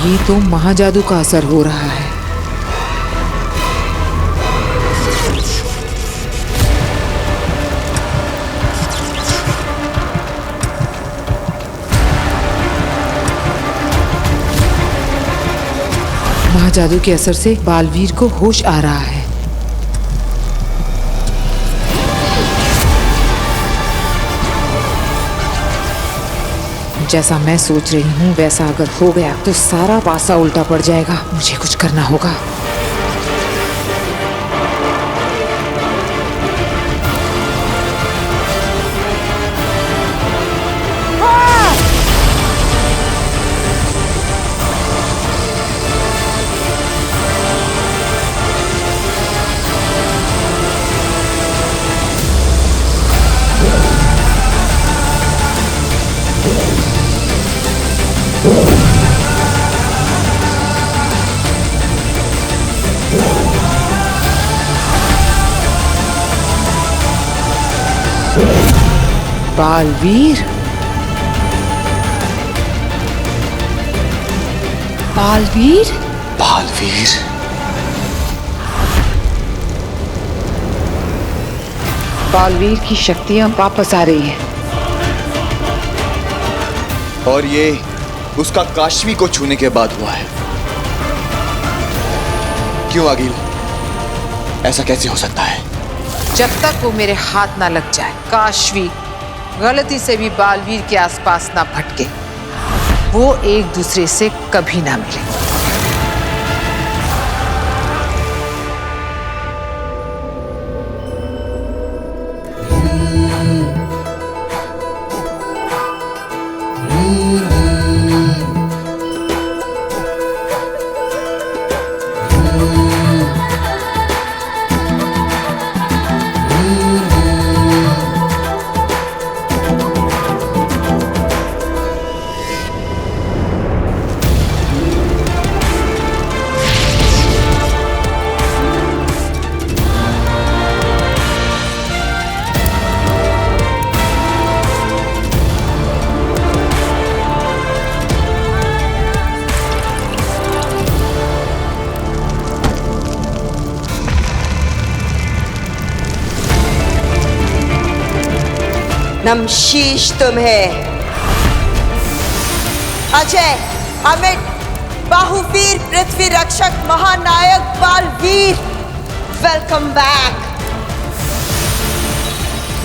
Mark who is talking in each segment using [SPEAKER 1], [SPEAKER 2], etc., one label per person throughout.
[SPEAKER 1] ये तो महाजादू का असर हो रहा है। महाजादू के असर से बालवीर को होश आ रहा है। जैसा मैं सोच रही हूँ वैसा अगर हो गया तो सारा पासा उल्टा पड़ जाएगा। मुझे कुछ करना होगा। बालवीर, बालवीर,
[SPEAKER 2] बालवीर।
[SPEAKER 1] बालवीर की शक्तियां वापस आ रही हैं।
[SPEAKER 2] और ये उसका काशवी को छूने के बाद हुआ है। क्यों आगिल, ऐसा कैसे हो सकता है?
[SPEAKER 1] जब तक वो मेरे हाथ ना लग जाए, काशवी गलती से भी बालवीर के आसपास ना भटके, वो एक दूसरे से कभी ना मिले।
[SPEAKER 3] नमशीश तुम्हें, अजय, अमित, बाहुवीर, पृथ्वी रक्षक, महानायक बालवीर, वेलकम बैक।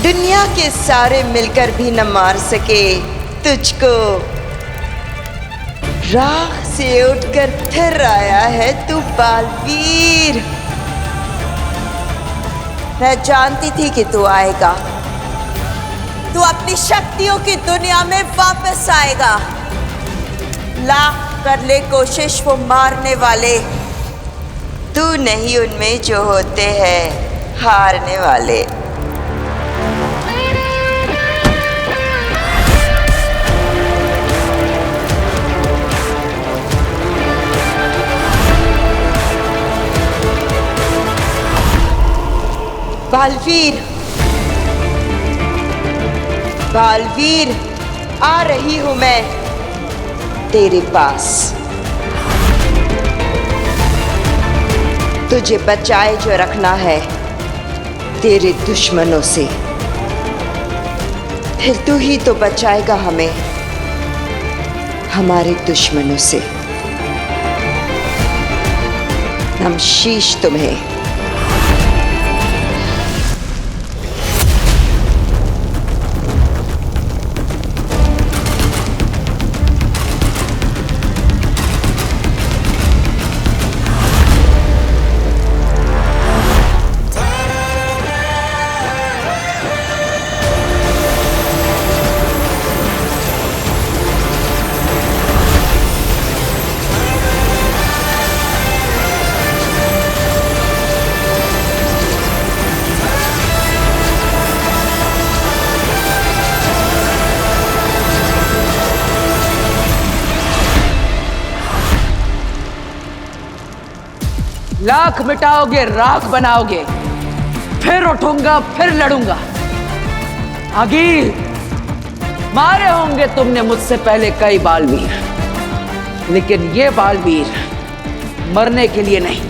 [SPEAKER 3] दुनिया के सारे मिलकर भी न मार सके तुझको। राख से उठकर फिर आया है तू बालवीर। मैं जानती थी कि तू आएगा। तू अपनी शक्तियों की दुनिया में वापस आएगा। लाख कर ले कोशिश वो मारने वाले, तू नहीं उनमें जो होते हैं हारने वाले। बालवीर, बालवीर, आ रही हूं मैं तेरे पास। तुझे बचाए जो रखना है तेरे दुश्मनों से, फिर तू ही तो बचाएगा हमें हमारे दुश्मनों से। नमशीश तुम्हें।
[SPEAKER 4] लाख मिटाओगे, राख बनाओगे, फिर उठूंगा, फिर लड़ूंगा। आगिल, मारे होंगे तुमने मुझसे पहले कई बालवीर, लेकिन ये बालवीर मरने के लिए नहीं,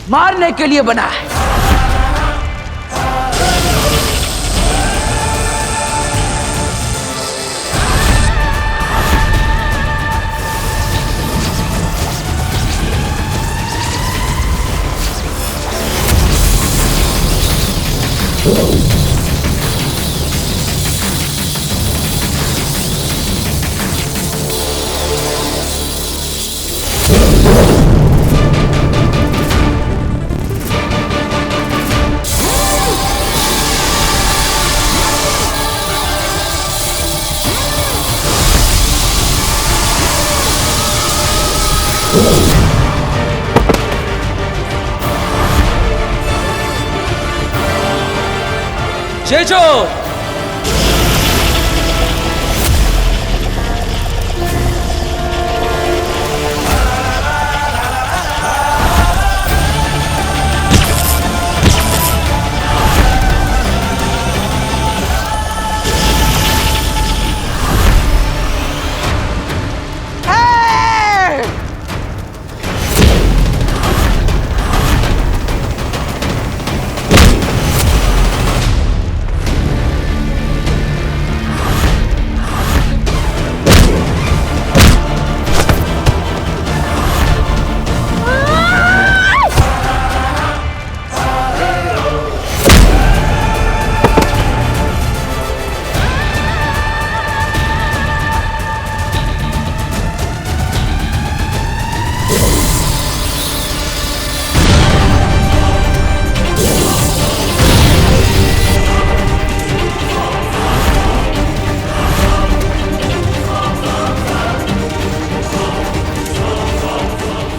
[SPEAKER 4] मारने के लिए बना है।
[SPEAKER 5] जेजो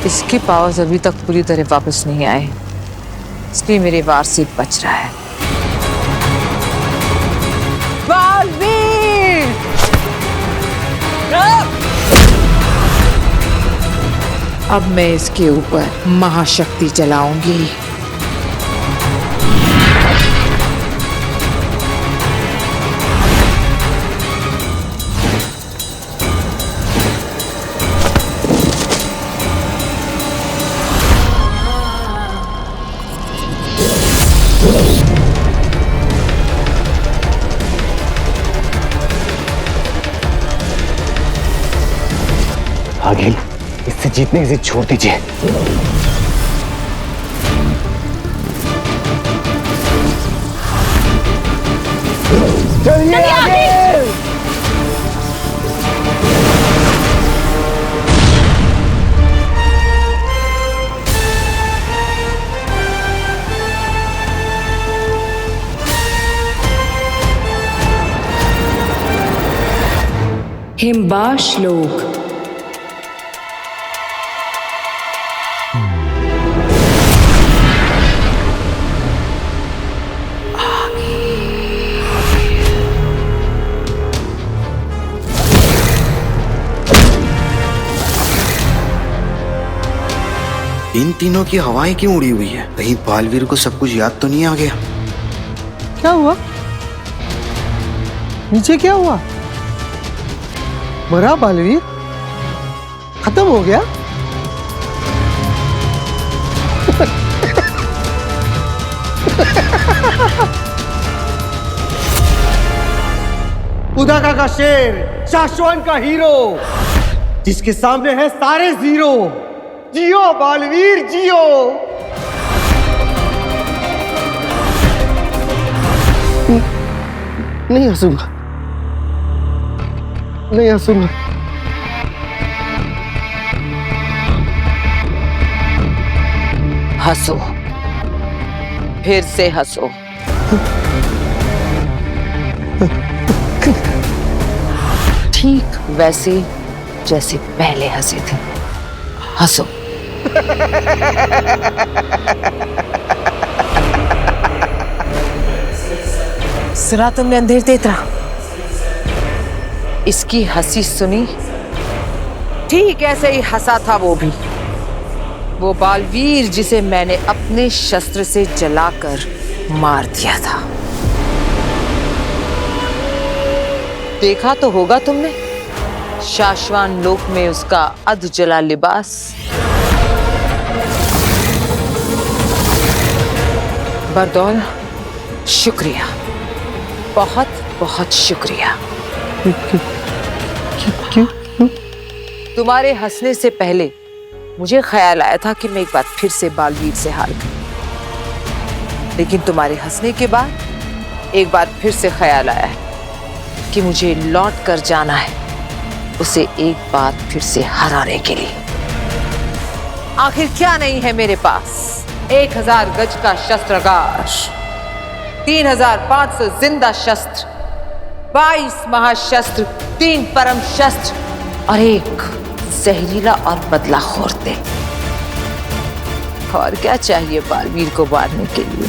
[SPEAKER 1] इसके पावर्स अभी तक पूरी तरह वापस नहीं आए, इसलिए मेरे वार से बच रहा है। बालवीर! अब मैं इसके ऊपर महाशक्ति चलाऊंगी।
[SPEAKER 6] आगे इससे जीतने की जिद छोड़ दीजिए। चलिए आगे।
[SPEAKER 7] हिमबा श्लोक।
[SPEAKER 8] इन तीनों की हवाएं क्यों उड़ी हुई है? कहीं बालवीर को सब कुछ याद तो नहीं आ गया?
[SPEAKER 9] क्या हुआ? नीचे क्या हुआ? मरा बालवीर? खत्म हो गया? उदाका का शेर, शाश्वन का हीरो, जिसके सामने है सारे जीरो। जियो बालवीर जियो। नहीं हंसूंगा, नहीं हंसूंगा।
[SPEAKER 1] हंसो, फिर से हंसो। ठीक वैसे जैसे पहले हंसे थे, हंसो। सुना तुमने अंधेर तेतरा? इसकी हंसी सुनी? ठीक ऐसे ही हंसा था वो भी, वो बालवीर जिसे मैंने अपने शस्त्र से जलाकर मार दिया था। देखा तो होगा तुमने, शाश्वान लोक में उसका अधजला लिबास। बरदौल, शुक्रिया, बहुत बहुत शुक्रिया। तुम्हारे हंसने से पहले मुझे ख्याल आया था कि मैं एक बार फिर से बालवीर से हार गई, लेकिन तुम्हारे हंसने के बाद एक बार फिर से ख्याल आया है कि मुझे लौट कर जाना है उसे एक बार फिर से हराने के लिए। आखिर क्या नहीं है मेरे पास? 1000 गज का शस्त्रागार, 3500 जिंदा शस्त्र, 22 महाशस्त्र, 3 परम शस्त्र और एक जहरीला और बदलाखोर तेग। और क्या चाहिए बालवीर को मारने के लिए?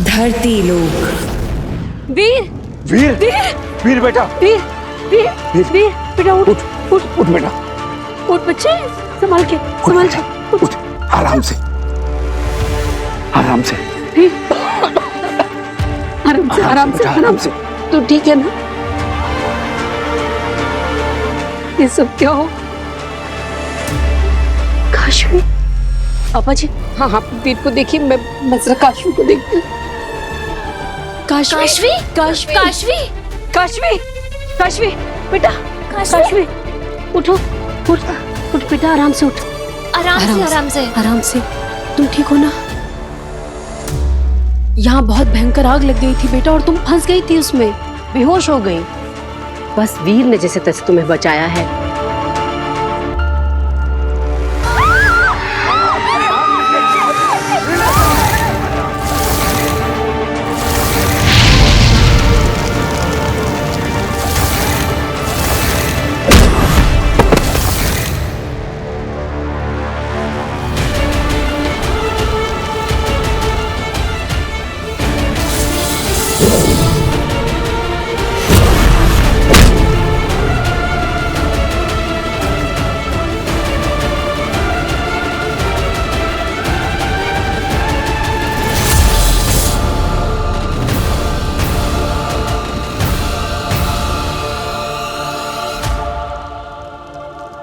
[SPEAKER 7] धरती लोक।
[SPEAKER 5] वीर
[SPEAKER 6] वीर
[SPEAKER 5] वीर
[SPEAKER 6] वीर बेटा,
[SPEAKER 5] वीर वीर वीर बेटा उठ उठ
[SPEAKER 6] उठ बेटा,
[SPEAKER 5] उठ बच्चे, संभाल के
[SPEAKER 6] उठ, आराम से आराम से
[SPEAKER 5] आराम से तू ठीक है ना? ये सब क्या हो? काशवी, पापा जी। हाँ हाँ, वीर को देखिए, मैं जरा काशवी को देखती हूँ। काशवी काशवी काशवी काशवी काशवी बेटा, काशवी उठो, उठ उठ बेटा, आराम से उठ, आराम से। तुम ठीक हो ना? यहाँ बहुत भयंकर आग लग गई थी बेटा, और तुम फंस गई थी उसमें, बेहोश हो गई। बस वीर ने जैसे तैसे तुम्हें बचाया है।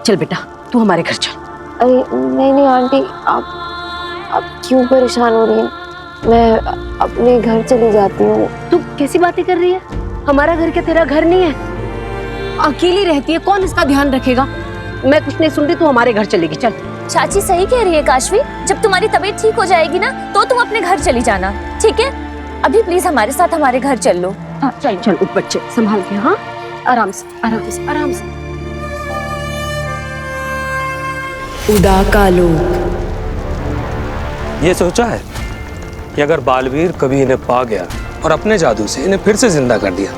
[SPEAKER 5] चल बेटा, तू हमारे घर चल।
[SPEAKER 10] अरे नहीं आंटी, आप क्यों परेशान हो रही हैं? मैं अपने घर चली जाती हूँ।
[SPEAKER 5] तू कैसी बातें कर रही है? हमारा घर क्या तेरा घर नहीं है? अकेली रहती है, कौन इसका ध्यान रखेगा? मैं कुछ नहीं सुन रही, तू हमारे घर चलेगी। चल।
[SPEAKER 10] चाची सही कह रही है काशवी, जब तुम्हारी तबीयत ठीक हो जाएगी ना तो तुम अपने घर चली जाना, ठीक है? अभी प्लीज हमारे साथ हमारे घर चल लो।
[SPEAKER 5] चल चल, उठ बच्चे, संभाल के। हाँ, आराम से आराम से आराम से।
[SPEAKER 7] उदाका लोक।
[SPEAKER 11] ये सोचा है कि अगर बालवीर कभी इन्हें पा गया और अपने जादू से इन्हें फिर से जिंदा कर दिया,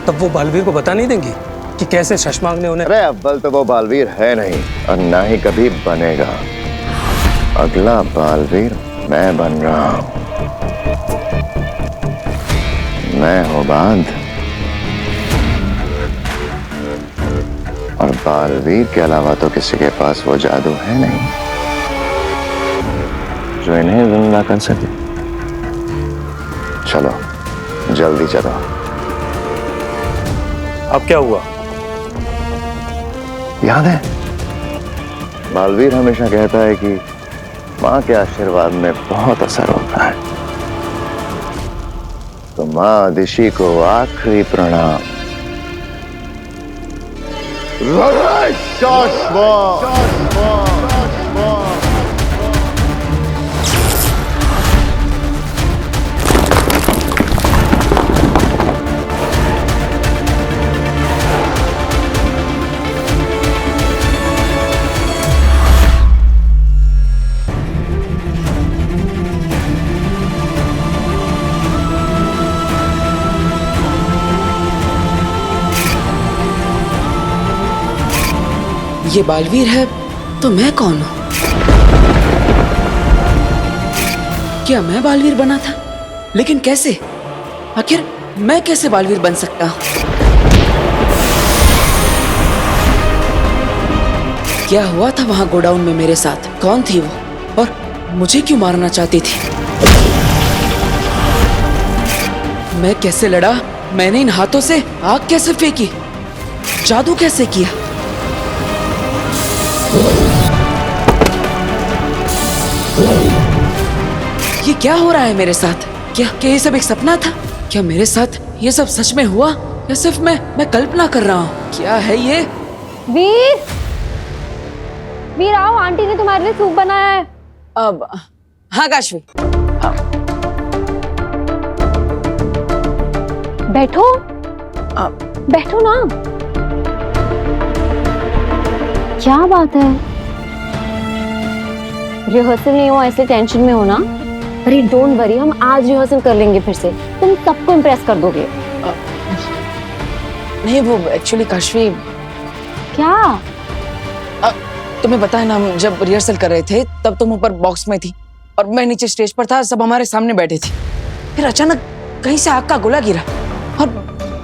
[SPEAKER 11] तब वो बालवीर को बता नहीं देंगी कि कैसे शशमांग ने उन्हें।
[SPEAKER 12] अरे अव्वल तो वो बालवीर है नहीं और ना ही कभी बनेगा। अगला बालवीर मैं बन रहा हूं। मैं हूं बांध, और बालवीर के अलावा तो किसी के पास वो जादू है नहीं जो इन्हें जिंदा कर सके। चलो जल्दी चलो।
[SPEAKER 11] अब क्या हुआ?
[SPEAKER 12] याद है, बालवीर हमेशा कहता है कि माँ के आशीर्वाद में बहुत असर होता है। तो माँ आदिशि को आखिरी प्रणाम।
[SPEAKER 4] ये बालवीर है तो मैं कौन हूं? क्या मैं बालवीर बना था? लेकिन कैसे? आखिर मैं कैसे बालवीर बन सकता हूं? क्या हुआ था वहां गोडाउन में मेरे साथ? कौन थी वो और मुझे क्यों मारना चाहती थी? मैं कैसे लड़ा? मैंने इन हाथों से आग कैसे फेंकी? जादू कैसे किया? ये क्या हो रहा है मेरे साथ? क्या ये सब एक सपना था? क्या मेरे साथ ये सब सच में हुआ या सिर्फ मैं कल्पना कर रहा हूँ? क्या है ये?
[SPEAKER 5] वीर, वीर आओ, आंटी ने तुम्हारे लिए सूप बनाया है।
[SPEAKER 4] अब हाँ काशवी,
[SPEAKER 5] बैठो बैठो ना। क्या बात है? रिहर्सल नहीं हो ऐसे टेंशन में हो ना? अरे डोंट वरी, हम आज रिहर्सल कर लेंगे फिर से। तुम सबको इम्प्रेस कर दोगे।
[SPEAKER 4] नहीं वो एक्चुअली काशवी,
[SPEAKER 5] क्या?
[SPEAKER 4] तुम्हें पता है ना, हम जब रिहर्सल कर रहे थे तब तुम ऊपर बॉक्स में थी और मैं नीचे स्टेज पर था, सब हमारे सामने बैठे थे। फिर अचानक कहीं से आग का गोला गिरा और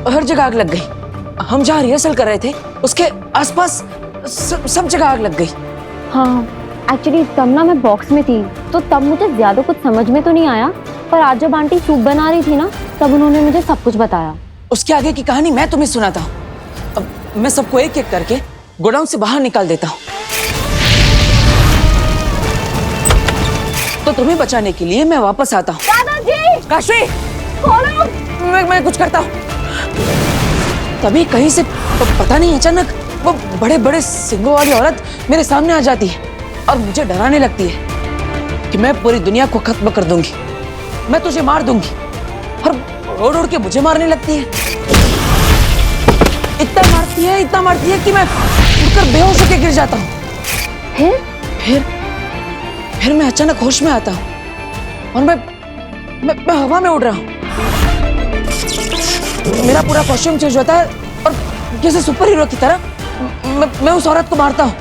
[SPEAKER 4] हर जगह आग लग गई। हम जहाँ रिहर्सल कर रहे थे उसके आसपास सब जगह आग लग गई।
[SPEAKER 5] हाँ एक्चुअली तब ना मैं बॉक्स में थी तो तब मुझे ज्यादा कुछ समझ में तो नहीं आया, पर आज जब आंटी सूप बना रही थी ना तब उन्होंने मुझे सब कुछ बताया।
[SPEAKER 4] उसके आगे की कहानी मैं तुम्हें सुनाता हूँ। अब मैं सबको एक एक करके गोडाउन से बाहर निकाल देता हूँ। तो तुम्हें बचाने के लिए मैं वापस आता हूँ।
[SPEAKER 5] दादाजी!
[SPEAKER 4] काशवी!
[SPEAKER 5] खोलो!
[SPEAKER 4] मैं कुछ करता हूँ। तभी कहीं से पता नहीं अचानक वो बड़े बड़े सिंगों वाली औरत मेरे सामने आ जाती है और मुझे डराने लगती है कि मैं पूरी दुनिया को खत्म कर दूंगी, मैं तुझे मार दूंगी, और उड़ उड़ के मुझे मारने लगती है। इतना मारती है कि मैं उड़कर बेहोश होकर गिर जाता हूँ। फिर मैं अचानक होश में आता हूँ और मैं हवा में उड़ रहा हूँ। मेरा पूरा कॉस्ट्यूम चेंज होता है और जैसे सुपर हीरो की तरह मैं उस औरत को मारता हूँ।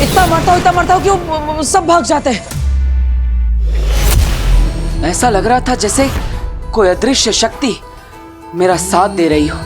[SPEAKER 4] इतना मारता हूँ कि वो सब भाग जाते हैं। ऐसा लग रहा था जैसे कोई अदृश्य शक्ति मेरा साथ दे रही हो।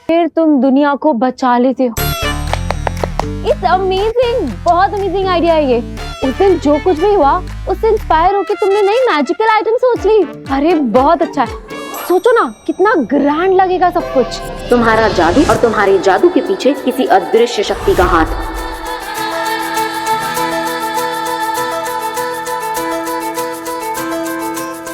[SPEAKER 5] फिर तुम दुनिया को बचा लेते हो। इट्स अमेजिंग, बहुत अमेजिंग आइडिया है ये। उस दिन जो कुछ भी हुआ उससे इंस्पायर होकर तुमने नई मैजिकल आइटम सोच ली। अरे बहुत अच्छा है। सोचो ना कितना ग्रैंड लगेगा सब कुछ।
[SPEAKER 13] तुम्हारा जादू और तुम्हारे जादू के पीछे किसी अदृश्य शक्ति का हाथ।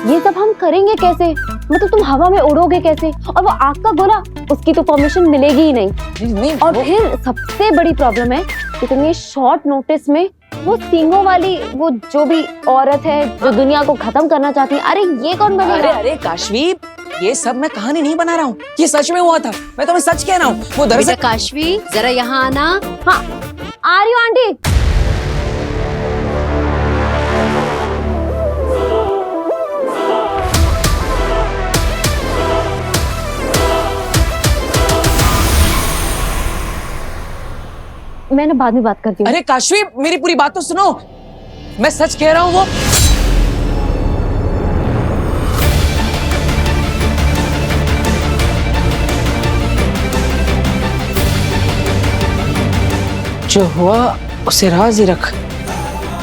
[SPEAKER 5] ये सब हम करेंगे कैसे? मतलब तुम हवा में उड़ोगे कैसे? और वो आग का गोला, उसकी तो परमिशन मिलेगी ही नहीं। और फिर सबसे बड़ी प्रॉब्लम है कि तुम ये शॉर्ट नोटिस में वो सींगों वाली वो जो भी औरत है जो दुनिया को खत्म करना चाहती है, अरे ये कौन बनेगा?
[SPEAKER 4] अरे काशवी, ये सब मैं कहानी नहीं बना रहा हूँ, ये सच में हुआ था। मैं तुम्हें सच कह रहा हूँ। वो दरअसल
[SPEAKER 5] काशवी जरा यहाँ आना। हाँ आ रही हूँ आंटी। मैं ना बाद में बात करती हूँ।
[SPEAKER 4] अरे काशवी मेरी पूरी बात तो सुनो, मैं सच कह रहा हूँ। वो जो हुआ उसे राज ही रख,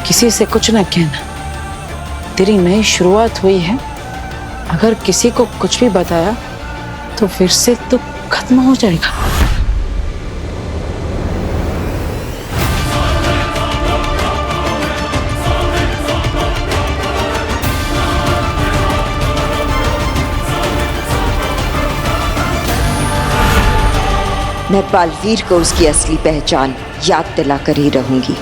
[SPEAKER 4] किसी से कुछ न कहना। तेरी नई शुरुआत हुई है, अगर किसी को कुछ भी बताया तो फिर से तो खत्म हो जाएगा।
[SPEAKER 3] मैं बालवीर को उसकी असली पहचान याद दिला कर ही रहूंगी।